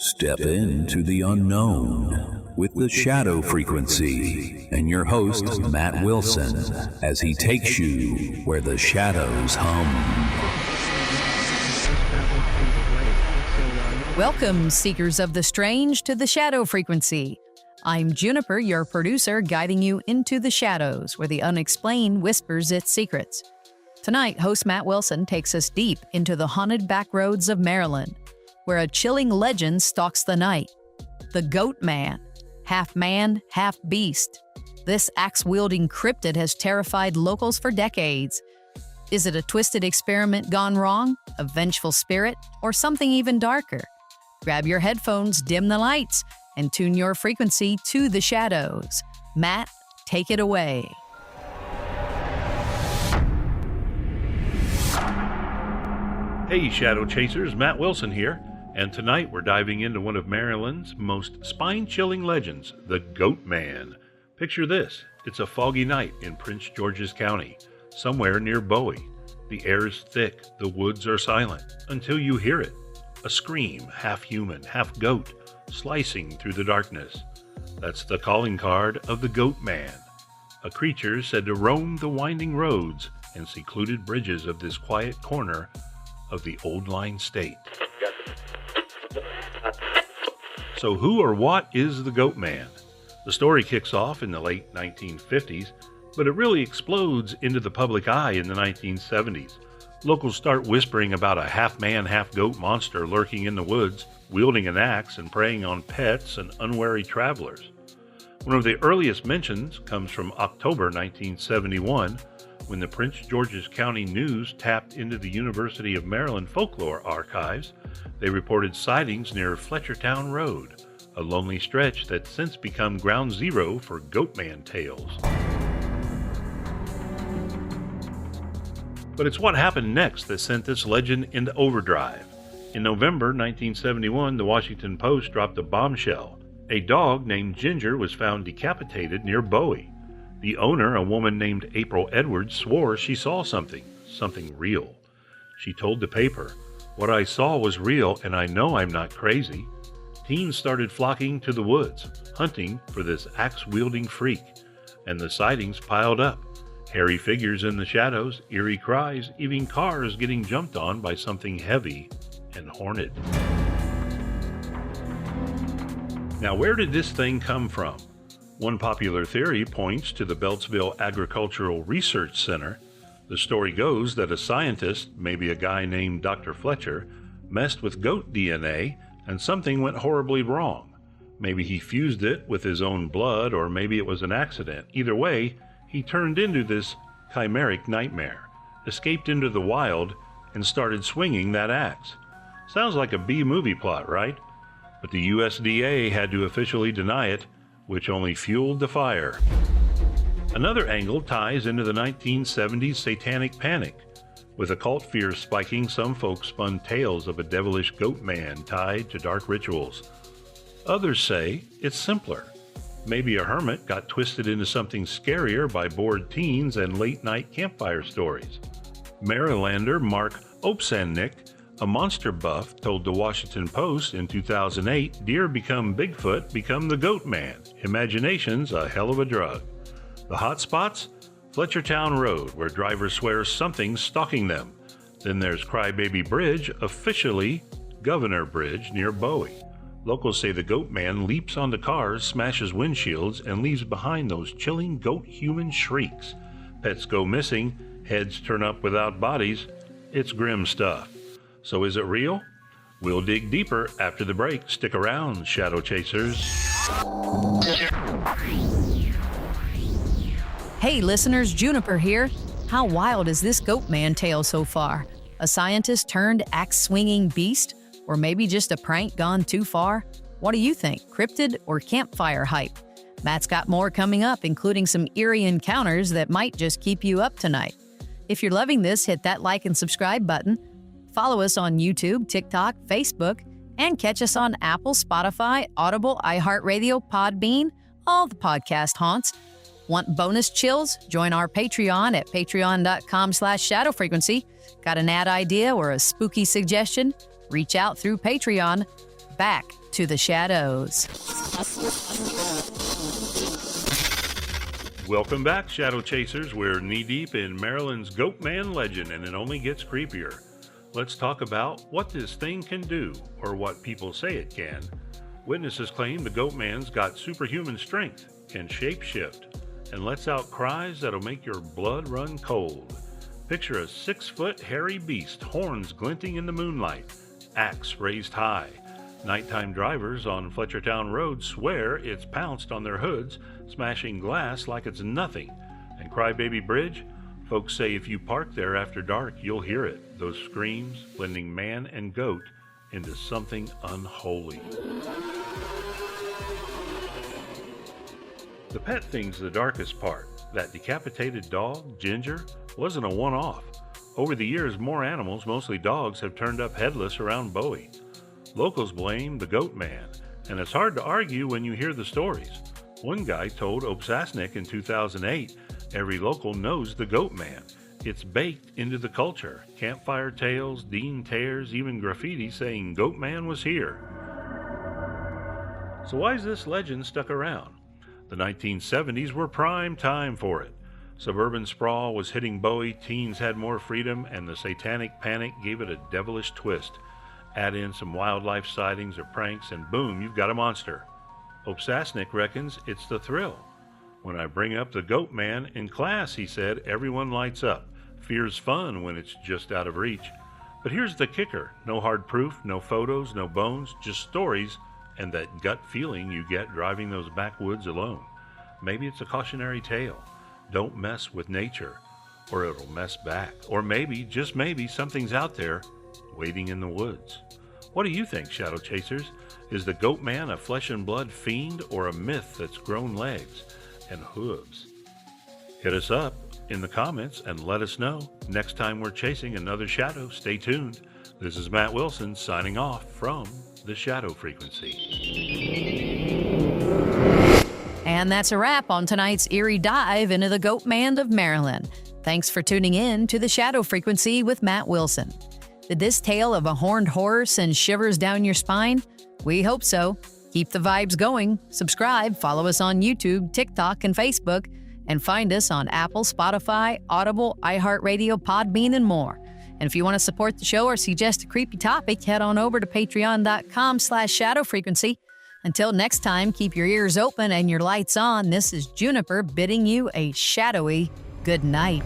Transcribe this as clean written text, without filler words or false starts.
Step into the unknown with the shadow frequency and your host, Matt Wilson, as he takes you where the shadows hum. Welcome, seekers of the strange, to the shadow frequency. I'm Juniper, your producer, guiding you into the shadows where the unexplained whispers its secrets. Tonight, host Matt Wilson takes us deep into the haunted backroads of Maryland, where a chilling legend stalks the night. The Goatman, half man, half beast. This ax-wielding cryptid has terrified locals for decades. Is it a twisted experiment gone wrong, a vengeful spirit, or something even darker? Grab your headphones, dim the lights, and tune your frequency to the shadows. Matt, take it away. Hey, Shadow Chasers, Matt Wilson here, and tonight we're diving into one of Maryland's most spine-chilling legends, the Goatman. Picture this, it's a foggy night in Prince George's County, somewhere near Bowie. The air is thick, the woods are silent, until you hear it. A scream, half human, half goat, slicing through the darkness. That's the calling card of the Goatman, a creature said to roam the winding roads and secluded bridges of this quiet corner of the old line state. So who or what is the Goatman? The story kicks off in the late 1950s, but it really explodes into the public eye in the 1970s. Locals start whispering about a half-man, half-goat monster lurking in the woods, wielding an axe and preying on pets and unwary travelers. One of the earliest mentions comes from October 1971, when the Prince George's County News tapped into the University of Maryland folklore archives. They reported sightings near Fletchertown Road, a lonely stretch that's since become ground zero for Goatman tales. But it's what happened next that sent this legend into overdrive. In November 1971, the Washington Post dropped a bombshell. A dog named Ginger was found decapitated near Bowie. The owner, a woman named April Edwards, swore she saw something real. She told the paper, "What I saw was real, and I know I'm not crazy." Teens started flocking to the woods, hunting for this axe-wielding freak, and the sightings piled up. Hairy figures in the shadows, eerie cries, even cars getting jumped on by something heavy and horned. Now, where did this thing come from? One popular theory points to the Beltsville Agricultural Research Center. The story goes that a scientist, maybe a guy named Dr. Fletcher, messed with goat DNA and something went horribly wrong. Maybe he fused it with his own blood, or maybe it was an accident. Either way, he turned into this chimeric nightmare, escaped into the wild, and started swinging that axe. Sounds like a B-movie plot, right? But the USDA had to officially deny it, which only fueled the fire. Another angle ties into the 1970s satanic panic. With occult fears spiking, some folks spun tales of a devilish goat man tied to dark rituals. Others say it's simpler. Maybe a hermit got twisted into something scarier by bored teens and late-night campfire stories. Marylander Mark Opsannik, a monster buff, told the Washington Post in 2008, "Deer become Bigfoot, become the Goatman. Imagination's a hell of a drug." The hot spots? Fletchertown Road, where drivers swear something's stalking them. Then there's Crybaby Bridge, officially Governor Bridge, near Bowie. Locals say the Goatman leaps onto cars, smashes windshields, and leaves behind those chilling goat-human shrieks. Pets go missing, heads turn up without bodies. It's grim stuff. So is it real? We'll dig deeper after the break. Stick around, Shadow Chasers. Hey listeners, Juniper here. How wild is this Goatman tale so far? A scientist turned axe-swinging beast? Or maybe just a prank gone too far? What do you think, cryptid or campfire hype? Matt's got more coming up, including some eerie encounters that might just keep you up tonight. If you're loving this, hit that like and subscribe button. Follow us on YouTube, TikTok, Facebook, and catch us on Apple, Spotify, Audible, iHeartRadio, Podbean, all the podcast haunts. Want bonus chills? Join our Patreon at patreon.com/shadowfrequency. Got an ad idea or a spooky suggestion? Reach out through Patreon. back to the shadows. Welcome back, Shadow Chasers. We're knee-deep in Maryland's Goatman legend, and it only gets creepier. Let's talk about what this thing can do, or what people say it can. Witnesses claim the Goatman's got superhuman strength, can shapeshift, and lets out cries that'll make your blood run cold. Picture a 6-foot hairy beast, horns glinting in the moonlight, axe raised high. Nighttime drivers on Fletchertown Road swear it's pounced on their hoods, smashing glass like it's nothing. And Crybaby Bridge, folks say if you park there after dark, you'll hear it. Those screams blending man and goat into something unholy. The pet thing's the darkest part. That decapitated dog, Ginger, wasn't a one-off. Over the years, more animals, mostly dogs, have turned up headless around Bowie. Locals blame the Goatman, and it's hard to argue when you hear the stories. One guy told Opsasnick in 2008, every local knows the Goatman. It's baked into the culture. Campfire tales, Dean tears, even graffiti saying Goatman was here. So why is this legend stuck around? The 1970s were prime time for it. Suburban sprawl was hitting Bowie, teens had more freedom, and the satanic panic gave it a devilish twist. Add in some wildlife sightings or pranks, and boom, you've got a monster. Opsasnick reckons it's the thrill. When I bring up the Goatman in class, he said, everyone lights up. Fear's fun when it's just out of reach. But here's the kicker. No hard proof, no photos, no bones, just stories and that gut feeling you get driving those backwoods alone. Maybe it's a cautionary tale. Don't mess with nature, or it'll mess back. Or maybe, just maybe, something's out there waiting in the woods. What do you think, Shadow Chasers? Is the Goatman a flesh and blood fiend, or a myth that's grown legs and hooves? Hit us up in the comments and let us know. Next time we're chasing another shadow, stay tuned. This is Matt Wilson signing off from the Shadow Frequency. And that's a wrap on tonight's eerie dive into the Goatman of Maryland. Thanks for tuning in to the Shadow Frequency with Matt Wilson. Did this tale of a horned horror send shivers down your spine? We hope so. Keep the vibes going. Subscribe, follow us on YouTube, TikTok, and Facebook, and find us on Apple, Spotify, Audible, iHeartRadio, Podbean, and more. And if you want to support the show or suggest a creepy topic, head on over to patreon.com/shadowfrequency. Until next time, keep your ears open and your lights on. This is Juniper bidding you a shadowy good night.